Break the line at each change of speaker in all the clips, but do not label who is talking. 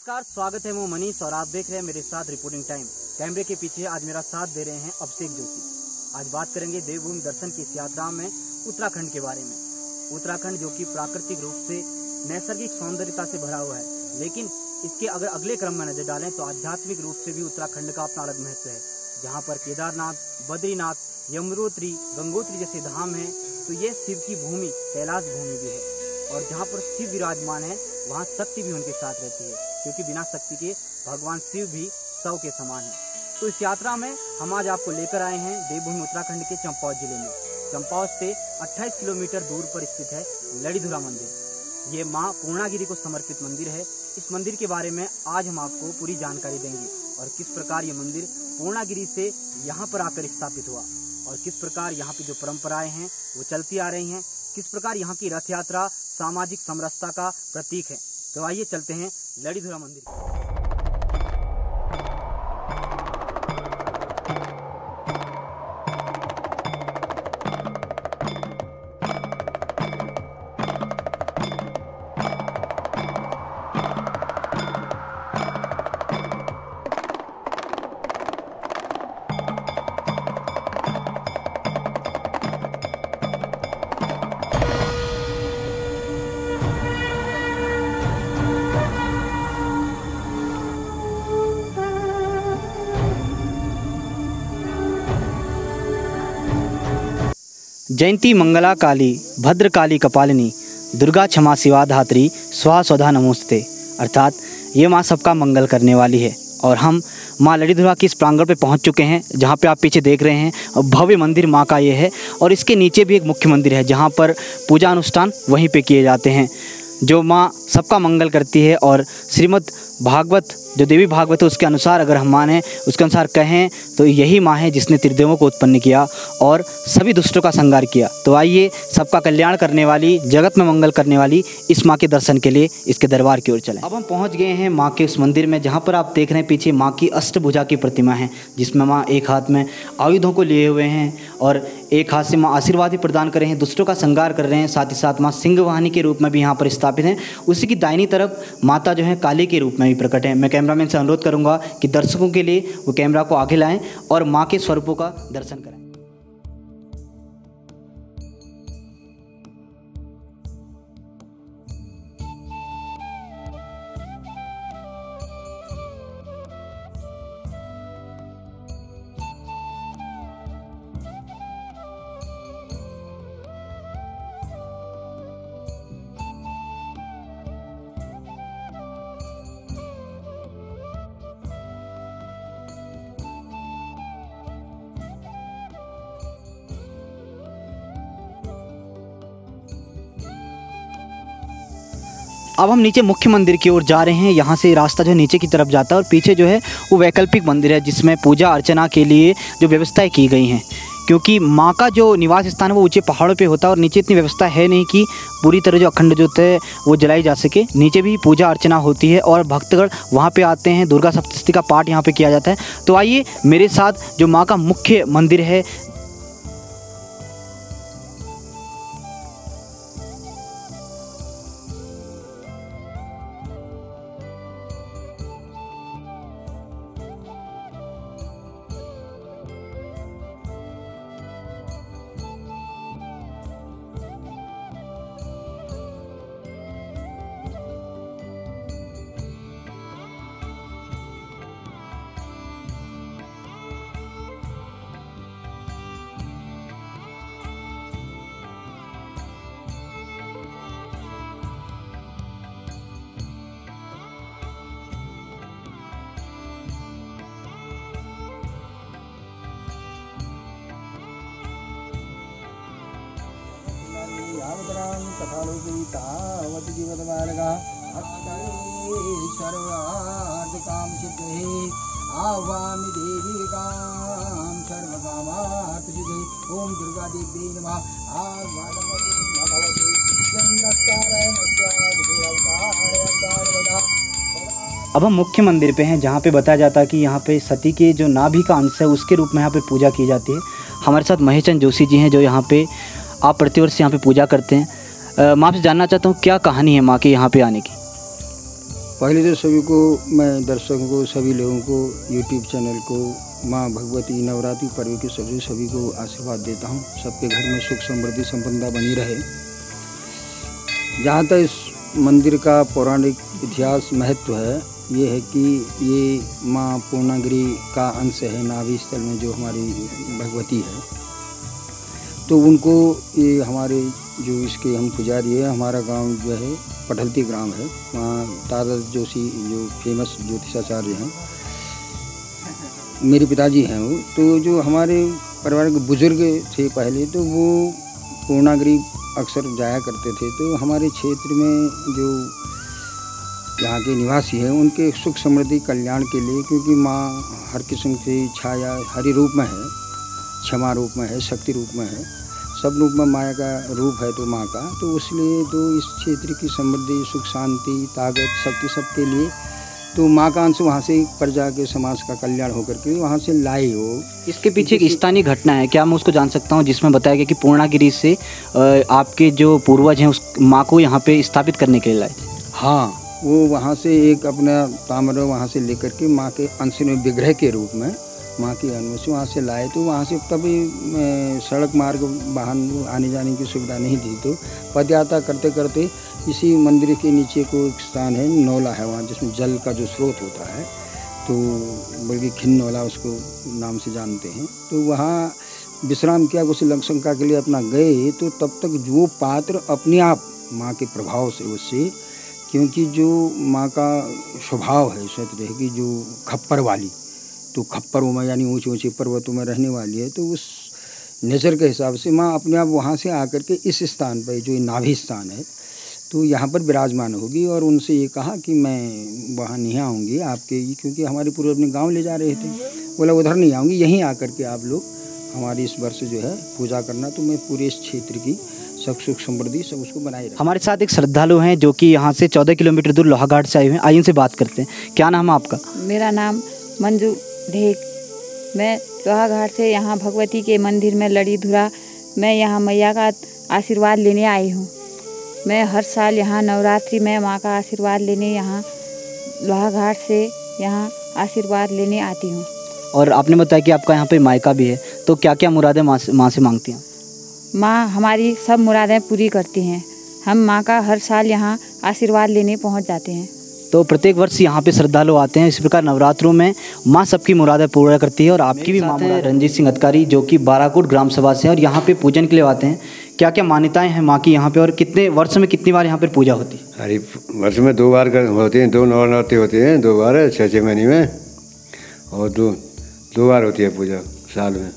नमस्कार, स्वागत है मैं मनीष और आप देख रहे हैं मेरे साथ रिपोर्टिंग टाइम। कैमरे के पीछे आज मेरा साथ दे रहे हैं अभिषेक जोशी। आज बात करेंगे देवभूमि दर्शन की इस यात्रा में उत्तराखंड के बारे में। उत्तराखंड जो कि प्राकृतिक रूप से नैसर्गिक सौंदर्यता से भरा हुआ है, लेकिन इसके अगर अगले क्रम में नजर डालें तो आध्यात्मिक रूप से भी उत्तराखंड का अपना अलग महत्व है। जहाँ पर केदारनाथ, बद्रीनाथ, यमुनोत्री, गंगोत्री जैसे धाम है, तो ये शिव की भूमि, कैलाश भूमि भी है। और जहाँ पर शिव विराजमान है वहाँ शक्ति भी उनके साथ रहती है, क्योंकि बिना शक्ति के भगवान शिव भी शव के समान है। तो इस यात्रा में हम आज आपको लेकर आए हैं देवभूमि उत्तराखंड के चंपावत जिले में। चंपावत से 28 किलोमीटर दूर पर स्थित है लड़ीधुरा मंदिर। ये माँ पूर्णागिरी को समर्पित मंदिर है। इस मंदिर के बारे में आज हम आपको पूरी जानकारी देंगे और किस प्रकार ये मंदिर पूर्णागिरी से यहाँ पर आकर स्थापित हुआ और किस प्रकार यहाँ की जो परंपराएं हैं वो चलती आ रही हैं, किस प्रकार यहाँ की रथ यात्रा सामाजिक समरसता का प्रतीक है। तो आइए चलते हैं लड़ीधुरा मंदिर। जयंती मंगला काली भद्रकाली कपालिनी दुर्गा क्षमा शिवा धात्री स्वाहा स्वधा नमोस्ते। अर्थात ये माँ सबका मंगल करने वाली है। और हम माँ लड़ीधुरा की इस प्रांगण पे पहुंच चुके हैं, जहाँ पे आप पीछे देख रहे हैं भव्य मंदिर माँ का ये है। और इसके नीचे भी एक मुख्य मंदिर है, जहाँ पर पूजा अनुष्ठान वहीं पे किए जाते हैं, जो माँ सबका मंगल करती है। और श्रीमद् भागवत जो देवी भागवत है उसके अनुसार अगर हम माने, उसके अनुसार कहें तो यही माँ है जिसने त्रिदेवों को उत्पन्न किया और सभी दुष्टों का संहार किया। तो आइए सबका कल्याण करने वाली, जगत में मंगल करने वाली इस माँ के दर्शन के लिए इसके दरबार की ओर चलें। अब हम पहुँच गए हैं माँ के उस मंदिर में, जहाँ पर आप देख रहे हैं पीछे माँ की अष्टभुजा की प्रतिमा है, जिसमें माँ एक हाथ में आयुधों को लिए हुए हैं और एक हाथ से माँ आशीर्वाद भी प्रदान कर रहे हैं, दुष्टों का संहार कर रहे हैं। साथ ही साथ माँ सिंह वाहिनी के रूप में भी यहाँ पर स्थापित हैं। उसी की दाहिनी तरफ माता जो है काली के रूप में भी प्रकट है। मैं कैमरामैन से अनुरोध करूंगा कि दर्शकों के लिए वो कैमरा को आगे लाएं और माँ के स्वरूपों का दर्शन करें। अब हम नीचे मुख्य मंदिर की ओर जा रहे हैं। यहाँ से रास्ता जो नीचे की तरफ जाता है और पीछे जो है वो वैकल्पिक मंदिर है, जिसमें पूजा अर्चना के लिए जो व्यवस्थाएं की गई हैं, क्योंकि माँ का जो निवास स्थान है वो ऊंचे पहाड़ों पे होता है और नीचे इतनी व्यवस्था है नहीं कि पूरी तरह जो अखंड ज्योत है वो जलाई जा सके। नीचे भी पूजा अर्चना होती है और भक्तगण वहाँ पे आते हैं, दुर्गा सप्तशती का पाठ यहाँ पे किया जाता है। तो आइए मेरे साथ जो माँ का मुख्य मंदिर है,
आवामि देवी काम सर्वकामार्थ सिद्धे। ओम दुर्गा देवी नमः।
अब हम मुख्य मंदिर पे हैं, जहाँ पे बताया जाता है कि यहाँ पे सती के जो नाभि का अंश है उसके रूप में यहाँ पे पूजा की जाती है। हमारे साथ महेश चंद जोशी जी हैं, जो यहाँ पे आप प्रतिवर्ष यहाँ पे पूजा करते हैं। मैं आपसे जानना चाहता हूँ क्या कहानी है माँ के यहाँ पे आने की।
पहले तो सभी को, मैं दर्शकों को, सभी लोगों को, यूट्यूब चैनल को, माँ भगवती नवरात्रि पर्व के सभी को आशीर्वाद देता हूँ। सबके घर में सुख समृद्धि संपन्नता बनी रहे। जहाँ तक इस मंदिर का पौराणिक इतिहास महत्व है, ये है कि ये माँ पूर्णागिरि का अंश है। नाभि स्थल में जो हमारी भगवती है, तो उनको ये हमारे जो इसके हम पुजारी है, हमारा गांव जो है पठलती ग्राम है, वहाँ दादा जोशी जो फेमस ज्योतिषाचार्य हैं, मेरे पिताजी हैं वो। तो जो हमारे परिवार के बुजुर्ग थे पहले, तो वो पूर्णागिरि अक्सर जाया करते थे। तो हमारे क्षेत्र में जो यहाँ के निवासी हैं, उनके सुख समृद्धि कल्याण के लिए, क्योंकि माँ हर किस्म की छाया हरि रूप में है, क्षमा रूप में है, शक्ति रूप में है, सब रूप में माया का रूप है तो माँ का। तो इसलिए तो इस क्षेत्र की समृद्धि, सुख, शांति, ताकत, शक्ति सबके लिए तो माँ का अंश वहाँ से प्रजा के समाज का कल्याण होकर के वहाँ से लाई हो।
इसके पीछे एक स्थानीय घटना है, क्या मैं उसको जान सकता हूँ, जिसमें बताया गया कि पूर्णागिरि से आपके जो पूर्वज हैं उस माँ को यहाँ पे स्थापित करने के लिए लाए थे?
हाँ, वो वहाँ से एक अपना ताम्र वहाँ से लेकर के माँ के अंश में विग्रह के रूप में माँ की अनुमति से वहाँ से लाए। तो वहाँ से तभी सड़क मार्ग वाहन आने जाने की सुविधा नहीं थी, तो पदयात्रा करते करते इसी मंदिर के नीचे को एक स्थान है, नौला है वहाँ, जिसमें जल का जो स्रोत होता है, तो बल्कि खिन्नौला उसको नाम से जानते हैं। तो वहाँ विश्राम किया, कुछ लंका के लिए अपना गए। तो तब तक जो पात्र अपने आप माँ के प्रभाव से, उससे, क्योंकि जो माँ का स्वभाव है सत्य है कि जो खप्पर वाली, तो खप्परों में यानी ऊंचे ऊंचे पर्वतों में रहने वाली है, तो उस नेचर के हिसाब से माँ अपने आप वहाँ से आकर के इस स्थान पर, जो नाभि स्थान है, तो यहाँ पर विराजमान होगी। और उनसे ये कहा कि मैं वहाँ नहीं आऊँगी आपके, क्योंकि हमारे पूर्व अपने गाँव ले जा रहे थे, बोला उधर नहीं आऊँगी, यहीं आकर के आप लोग हमारी इस वर्ष जो है पूजा करना। तो मैं पूरे इस क्षेत्र की सब सुख समृद्धि सब उसको बनाए रखा।
हमारे साथ एक श्रद्धालु हैं जो कि यहाँ से 14 किलोमीटर दूर लोहाघाट से आए हुए हैं। आइए उनसे बात करते हैं। क्या नाम है आपका?
मेरा नाम मंजू ढेक। मैं लोहाघाट से यहाँ भगवती के मंदिर में लड़ी धुरा, मैं यहाँ मैया का आशीर्वाद लेने आई हूँ। मैं हर साल यहाँ नवरात्रि में माँ का आशीर्वाद लेने यहाँ लोहाघाट से यहाँ आशीर्वाद लेने आती हूँ।
और आपने बताया कि आपका यहाँ पे मायका भी है, तो क्या क्या मुरादें माँ से मांगती हैं?
माँ हमारी सब मुरादें पूरी करती हैं। हम माँ का हर साल यहाँ आशीर्वाद लेने पहुँच जाते हैं।
तो प्रत्येक वर्ष यहाँ पे श्रद्धालु आते हैं। इसी प्रकार नवरात्रों में माँ सबकी मुरादें पूरा करती है। और आपकी भी माँ है रंजीत सिंह अधिकारी, जो कि बाराकोट ग्राम सभा से हैं और यहाँ पे पूजन के लिए आते हैं। क्या क्या मान्यताएं हैं माँ की यहाँ पे, और कितने वर्ष में कितनी बार यहाँ पर पूजा होती है?
अरे वर्ष में 2 बार होती हैं, 2 नवरात्रि होती हैं, 2 बार 6 महीने में, और 2 बार होती है पूजा साल में।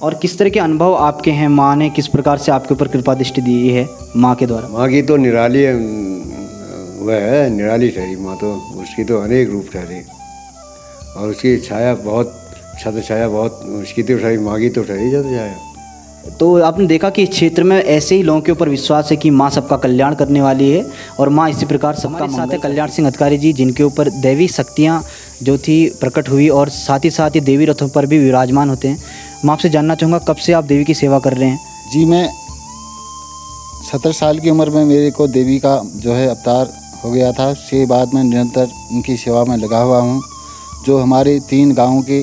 और किस तरह के अनुभव आपके हैं? माँ ने किस प्रकार से आपके ऊपर कृपा दृष्टि दी है माँ के द्वारा?
माँ की तो निराली वह है, निराली ठहरी माँ, तो उसकी तो अनेक रूप ठहरी, और उसकी छाया बहुत, छत्र छाया बहुत, उसकी तो ठहरी, माँ की तो ठहरी छत्र छाया।
तो आपने देखा कि इस क्षेत्र में ऐसे ही लोगों के ऊपर विश्वास है कि माँ सबका कल्याण करने वाली है, और माँ इसी प्रकार सबका साथ है कल्याण सिंह अधिकारी जी, जिनके ऊपर दैवी शक्तियाँ जो थी प्रकट हुई, और साथ ही देवी रथों पर भी विराजमान होते हैं। मैं आपसे जानना चाहूँगा, कब से आप देवी की सेवा कर रहे हैं?
जी, मैं 17 साल की उम्र में मेरे को देवी का जो है अवतार हो गया था। उसके बाद मैं निरंतर उनकी सेवा में लगा हुआ हूँ। जो हमारे 3 गाँव के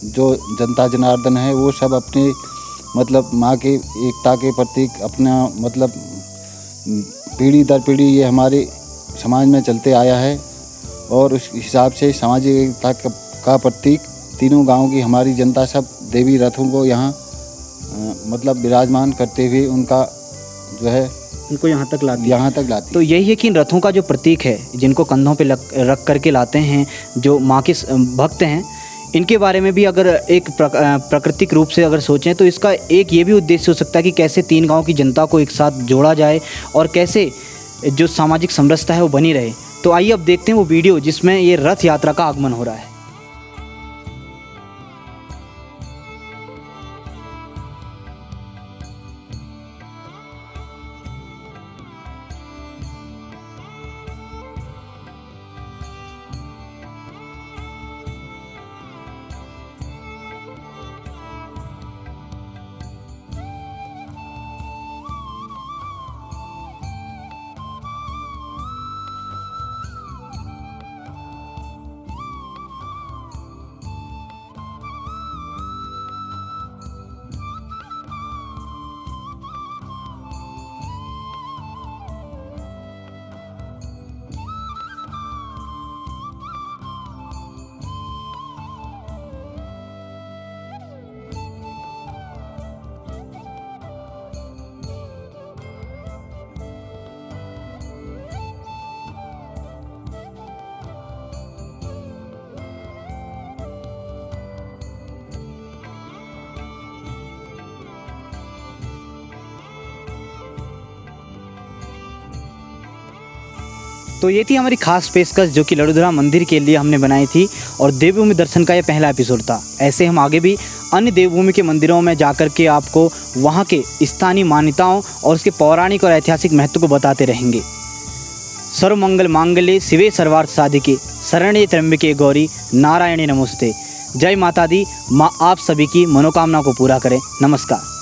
जो जनता जनार्दन है, वो सब अपने मतलब माँ के एकता के प्रतीक अपना मतलब पीढ़ी दर पीढ़ी ये हमारे समाज में चलते आया है, और उस हिसाब से सामाजिक एकता का प्रतीक तीनों गांव की हमारी जनता सब देवी रथों को यहाँ मतलब विराजमान करते हुए उनका जो है
उनको यहाँ तक लाती। तो यही है कि इन रथों का जो प्रतीक है, जिनको कंधों पे रख करके लाते हैं जो माँ के भक्त हैं, इनके बारे में भी अगर एक प्राकृतिक रूप से अगर सोचें तो इसका एक ये भी उद्देश्य हो सकता है कि कैसे 3 गांव की जनता को एक साथ जोड़ा जाए और कैसे जो सामाजिक समरसता है वो बनी रहे। तो आइए अब देखते हैं वो वीडियो जिसमें ये रथ यात्रा का आगमन हो रहा है। तो ये थी हमारी खास पेशकश जो कि लड़ीधुरा मंदिर के लिए हमने बनाई थी और देवभूमि दर्शन का ये पहला एपिसोड था। ऐसे हम आगे भी अन्य देवभूमि के मंदिरों में जाकर के आपको वहाँ के स्थानीय मान्यताओं और उसके पौराणिक और ऐतिहासिक महत्व को बताते रहेंगे। सर्वमंगल मांगल्ये शिवे सर्वार्थ साधिके शरण्ये त्र्यंबके गौरी नारायणी नमोस्तुते। जय माता दी। माँ आप सभी की मनोकामना को पूरा करें। नमस्कार।